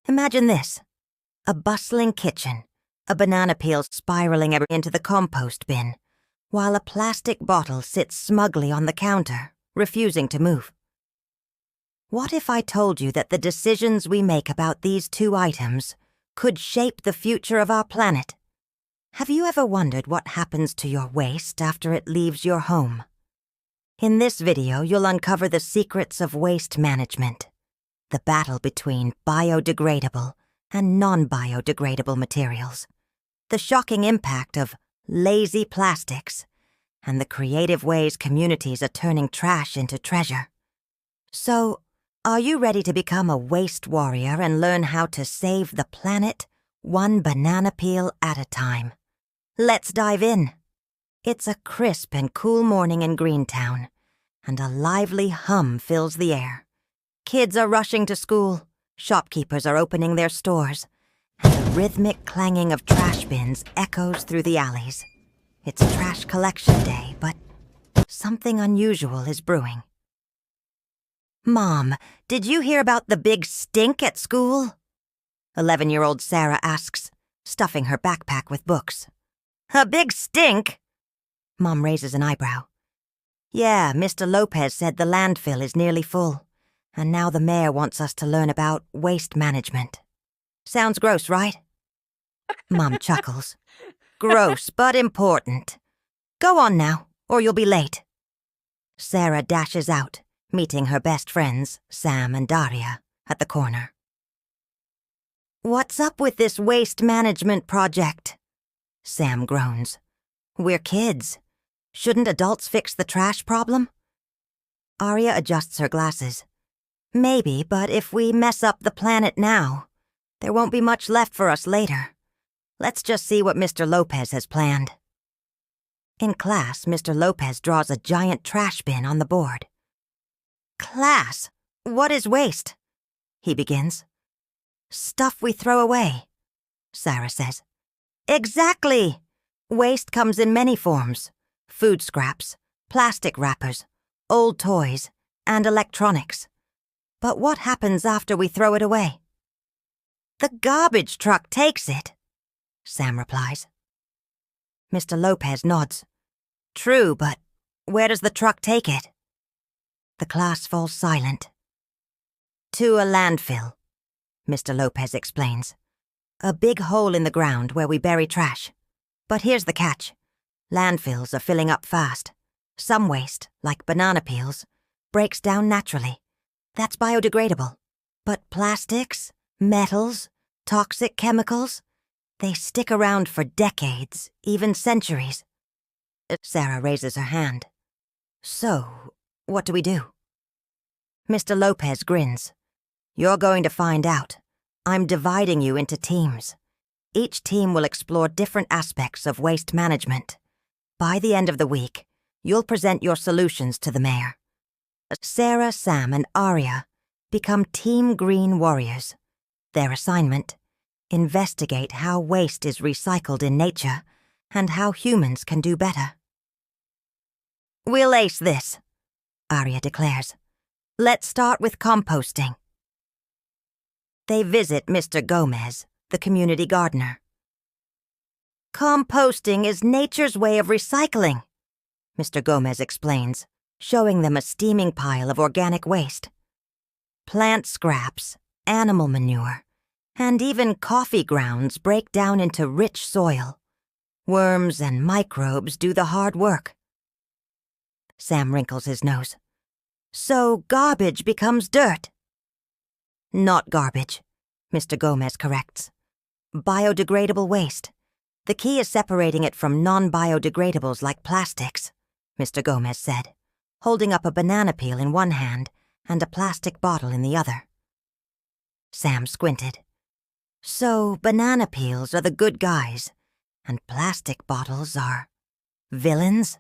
Imagine this. A bustling kitchen, a banana peel spiraling into the compost bin, while a plastic bottle sits smugly on the counter, refusing to move. What if I told you that the decisions we make about these two items could shape the future of our planet? Have you ever wondered what happens to your waste after it leaves your home? In this video, you'll uncover the secrets of waste management, the battle between biodegradable and non-biodegradable materials, the shocking impact of lazy plastics, and the creative ways communities are turning trash into treasure. So, are you ready to become a waste warrior and learn how to save the planet one banana peel at a time? Let's dive in. It's a crisp and cool morning in Greentown, and a lively hum fills the air. Kids are rushing to school, shopkeepers are opening their stores, and the rhythmic clanging of trash bins echoes through the alleys. It's trash collection day, but something unusual is brewing. "Mom, did you hear about the big stink at school?" 11-year-old Sarah asks, stuffing her backpack with books. "A big stink?" Mom raises an eyebrow. "Yeah, Mr. Lopez said the landfill is nearly full, and now the mayor wants us to learn about waste management. Sounds gross, right?" Mom chuckles. "Gross, but important. Go on now, or you'll be late." Sarah dashes out, meeting her best friends, Sam and Daria, at the corner. "What's up with this waste management project?" Sam groans. "We're kids. Shouldn't adults fix the trash problem?" Aria adjusts her glasses. "Maybe, but if we mess up the planet now, there won't be much left for us later. Let's just see what Mr. Lopez has planned." In class, Mr. Lopez draws a giant trash bin on the board. "Class, what is waste?" he begins. "Stuff we throw away," Sarah says. "Exactly! Waste comes in many forms: food scraps, plastic wrappers, old toys, and electronics. But what happens after we throw it away?" "The garbage truck takes it," Sam replies. Mr. Lopez nods. "True, but where does the truck take it?" The class falls silent. "To a landfill," Mr. Lopez explains. "A big hole in the ground where we bury trash. But here's the catch. Landfills are filling up fast. Some waste, like banana peels, breaks down naturally. That's biodegradable. But plastics, metals, toxic chemicals, they stick around for decades, even centuries." Sarah raises her hand. "So, what do we do?" Mr. Lopez grins. "You're going to find out. I'm dividing you into teams. Each team will explore different aspects of waste management. By the end of the week, you'll present your solutions to the mayor. Sarah, Sam, and Aria become Team Green Warriors. Their assignment: investigate how waste is recycled in nature and how humans can do better. "We'll ace this," Aria declares. "Let's start with composting." They visit Mr. Gomez, the community gardener. "Composting is nature's way of recycling," Mr. Gomez explains, showing them a steaming pile of organic waste. Plant scraps, animal manure, and even coffee grounds break down into rich soil. Worms and microbes do the hard work. Sam wrinkles his nose. "So garbage becomes dirt." "Not garbage," Mr. Gomez corrects. "Biodegradable waste. The key is separating it from non-biodegradables like plastics," Mr. Gomez said, holding up a banana peel in one hand and a plastic bottle in the other. Sam squinted. "So banana peels are the good guys, and plastic bottles are villains?"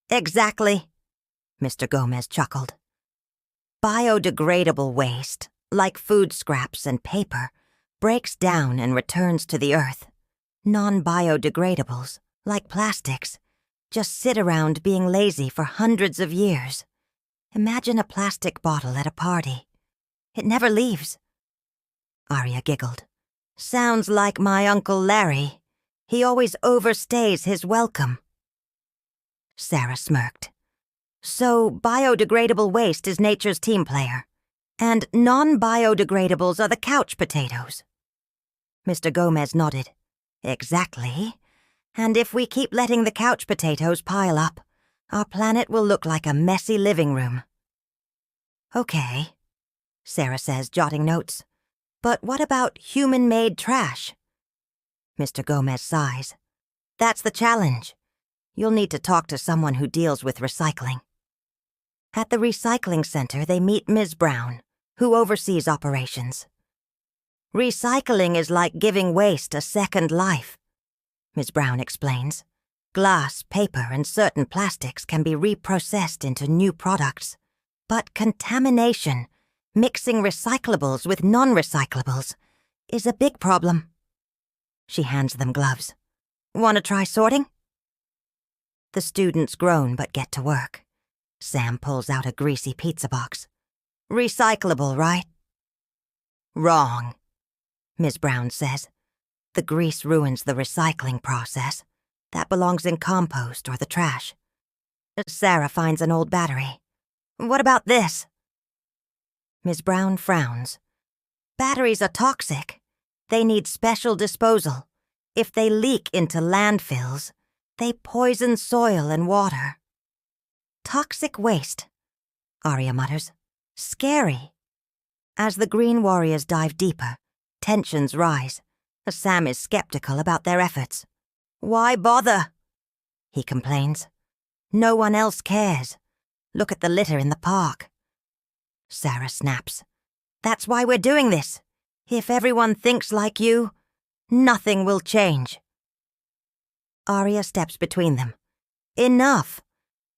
"Exactly," Mr. Gomez chuckled. "Biodegradable waste, like food scraps and paper, breaks down and returns to the earth. Non-biodegradables, like plastics, just sit around being lazy for hundreds of years. Imagine a plastic bottle at a party. It never leaves. Arya giggled. Sounds like my Uncle Larry. He always overstays his welcome. Sarah smirked. So biodegradable waste is nature's team player, and non-biodegradables are the couch potatoes. Mr. Gomez nodded. Exactly. And if we keep letting the couch potatoes pile up, our planet will look like a messy living room. Okay, Sarah says, jotting notes. But what about human-made trash? Mr. Gomez sighs. That's the challenge. You'll need to talk to someone who deals with recycling. At the recycling center, they meet Ms. Brown, who oversees operations. Recycling is like giving waste a second life, Ms. Brown explains. Glass, paper, and certain plastics can be reprocessed into new products. But contamination, mixing recyclables with non-recyclables, is a big problem. She hands them gloves. Want to try sorting? The students groan but get to work. Sam pulls out a greasy pizza box. Recyclable, right? Wrong, Ms. Brown says. The grease ruins the recycling process. That belongs in compost or the trash. Sarah finds an old battery. What about this? Ms. Brown frowns. Batteries are toxic. They need special disposal. If they leak into landfills, they poison soil and water. Toxic waste, Arya mutters. Scary. As the Green Warriors dive deeper, tensions rise. Sam is skeptical about their efforts. Why bother? He complains. No one else cares. Look at the litter in the park. Sarah snaps. That's why we're doing this. If everyone thinks like you, nothing will change. Arya steps between them. Enough.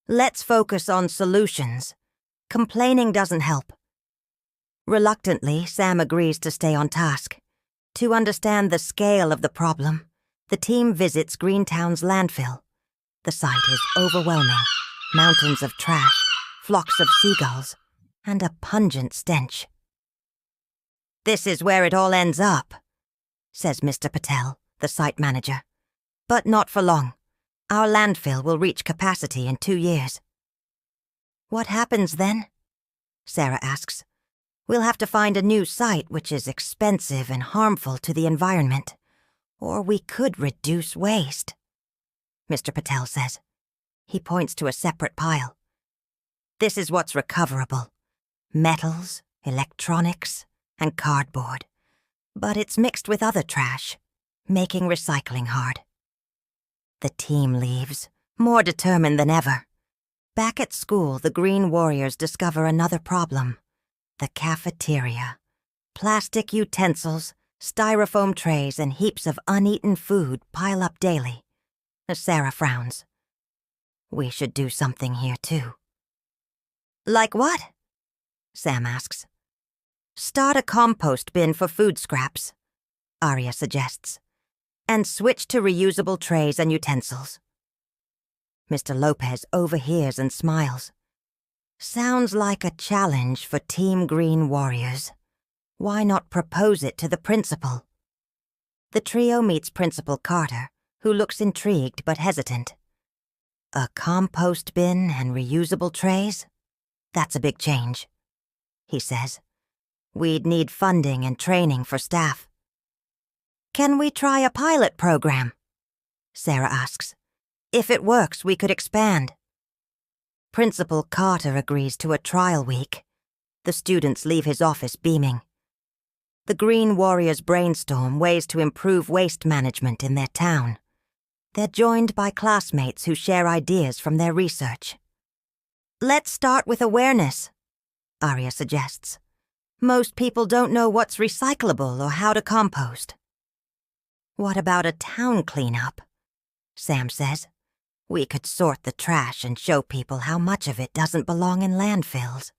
Let's focus on solutions. Complaining doesn't help. Reluctantly, Sam agrees to stay on task. To understand the scale of the problem, the team visits Greentown's landfill. The site is overwhelming. Mountains of trash, flocks of seagulls, and a pungent stench. This is where it all ends up, says Mr. Patel, the site manager. But not for long. Our landfill will reach capacity in 2 years. What happens then? Sarah asks. We'll have to find a new site which is expensive and harmful to the environment. Or we could reduce waste, Mr. Patel says. He points to a separate pile. This is what's recoverable. Metals, electronics, and cardboard. But it's mixed with other trash, making recycling hard. The team leaves, more determined than ever. Back at school, the Green Warriors discover another problem. The cafeteria. Plastic utensils, styrofoam trays, and heaps of uneaten food pile up daily. Sarah frowns. We should do something here, too. Like what? Sam asks. Start a compost bin for food scraps, Arya suggests, and switch to reusable trays and utensils. Mr. Lopez overhears and smiles. Sounds like a challenge for Team Green Warriors. Why not propose it to the principal? The trio meets Principal Carter, who looks intrigued but hesitant. A compost bin and reusable trays? That's a big change, he says. We'd need funding and training for staff. Can we try a pilot program? Sarah asks. If it works, we could expand. Principal Carter agrees to a trial week. The students leave his office beaming. The Green Warriors brainstorm ways to improve waste management in their town. They're joined by classmates who share ideas from their research. Let's start with awareness, Arya suggests. Most people don't know what's recyclable or how to compost. What about a town cleanup? Sam says. We could sort the trash and show people how much of it doesn't belong in landfills.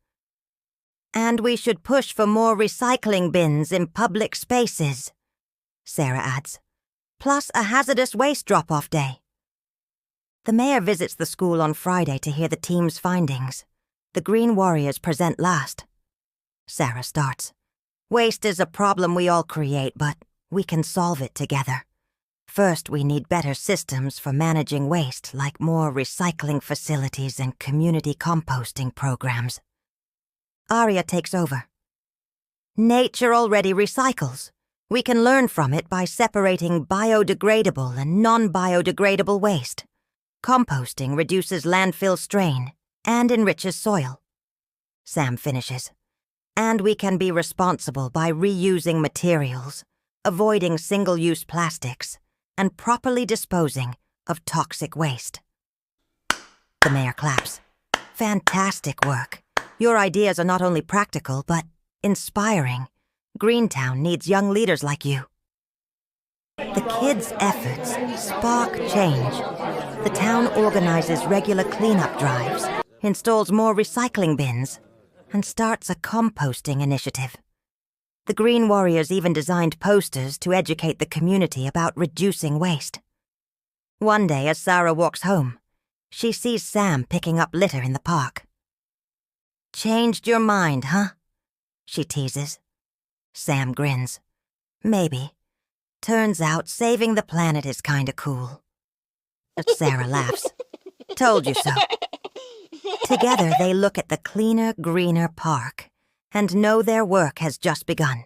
And we should push for more recycling bins in public spaces, Sarah adds. Plus a hazardous waste drop-off day. The mayor visits the school on Friday to hear the team's findings. The Green Warriors present last. Sarah starts. Waste is a problem we all create, but we can solve it together. First, we need better systems for managing waste, like more recycling facilities and community composting programs. Arya takes over. Nature already recycles. We can learn from it by separating biodegradable and non-biodegradable waste. Composting reduces landfill strain and enriches soil. Sam finishes. And we can be responsible by reusing materials, avoiding single-use plastics, and properly disposing of toxic waste. The mayor claps. Fantastic work. Your ideas are not only practical, but inspiring. Greentown needs young leaders like you. The kids' efforts spark change. The town organizes regular cleanup drives, installs more recycling bins, and starts a composting initiative. The Green Warriors even designed posters to educate the community about reducing waste. One day, as Sarah walks home, she sees Sam picking up litter in the park. "Changed your mind, huh?" she teases. Sam grins. "Maybe. Turns out saving the planet is kinda cool." Sarah laughs. "Told you so." Together they look at the cleaner, greener park and know their work has just begun.